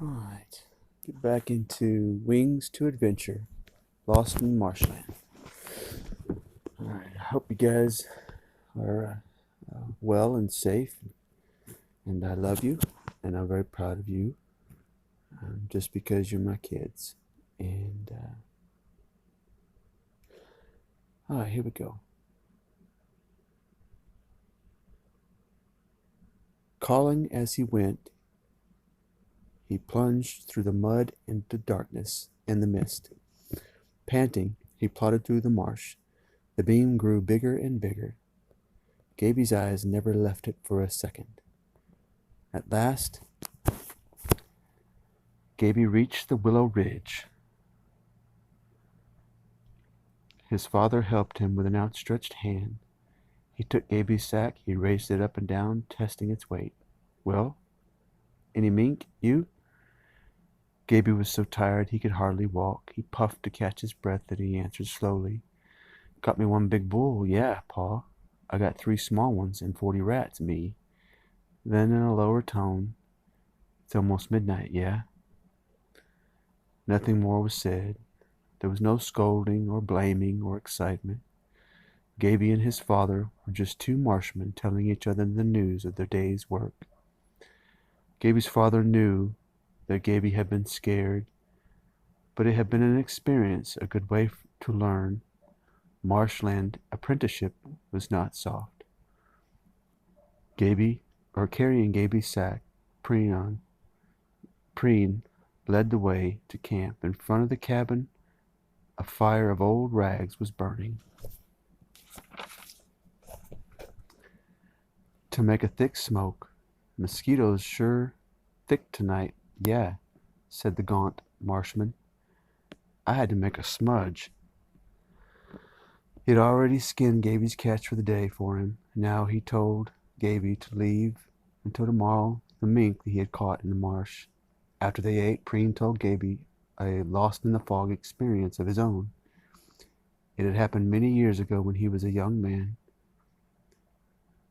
Alright, get back into Wings to Adventure, Lost in Marshland. Alright, I hope you guys are well and safe, and I love you, and I'm very proud of you, just because you're my kids. And, alright, here we go. Calling as he went, he plunged through the mud and the darkness and the mist. Panting, he plodded through the marsh. The beam grew bigger and bigger. Gaby's eyes never left it for a second. At last, Gaby reached the willow ridge. His father helped him with an outstretched hand. He took Gaby's sack, he raised it up and down, testing its weight. Well, any mink, you? Gaby was so tired he could hardly walk. He puffed to catch his breath, and he answered slowly. Caught me one big bull, yeah, Pa. I got 3 small ones and 40 rats, me. Then in a lower tone, it's almost midnight, yeah? Nothing more was said. There was no scolding or blaming or excitement. Gaby and his father were just 2 marshmen telling each other the news of their day's work. Gaby's father knew that Gaby had been scared, but it had been an experience, a good way to learn. Marshland apprenticeship was not soft. Carrying Gaby's sack, Preen led the way to camp. In front of the cabin, a fire of old rags was burning. To make a thick smoke. Mosquitoes sure thick tonight, yeah, said the gaunt marshman. I had to make a smudge. He had already skinned Gaby's catch for the day for him. Now he told Gaby to leave until tomorrow the mink that he had caught in the marsh. After they ate, Preen told Gaby a lost in the fog experience of his own. It had happened many years ago when he was a young man.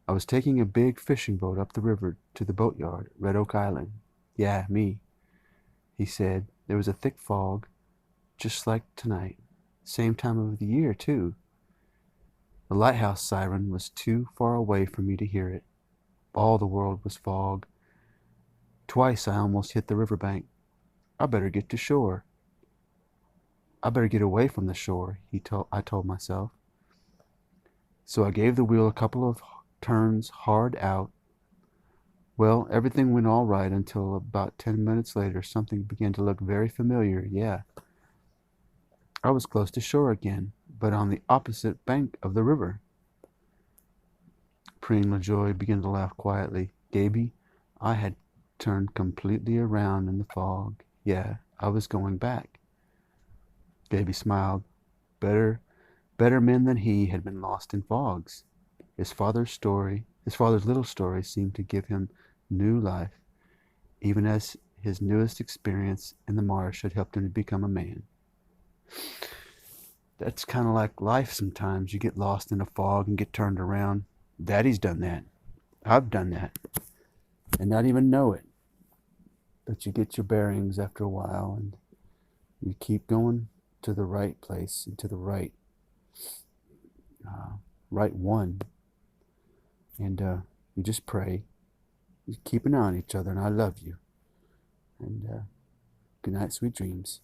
I was taking a big fishing boat up the river to the boatyard at Red Oak Island. Yeah, me, he said. There was a thick fog, just like tonight. Same time of the year, too. The lighthouse siren was too far away for me to hear it. All the world was fog. Twice I almost hit the riverbank. I better get to shore. I better get away from the shore, I told myself. So I gave the wheel a couple of turns hard out. Well, everything went all right until about 10 minutes later something began to look very familiar, yeah. I was close to shore again, but on the opposite bank of the river. Preen LaJoy began to laugh quietly. Gaby, I had turned completely around in the fog. Yeah, I was going back. Gaby smiled. Better men than he had been lost in fogs. His father's little story seemed to give him new life, even as his newest experience in the marsh had helped him to become a man. That's kind of like life sometimes. You get lost in a fog and get turned around. Daddy's done that. I've done that. And not even know it. But you get your bearings after a while and you keep going to the right place and to the right one. And you just pray. You keep an eye on each other, and I love you. And good night, sweet dreams.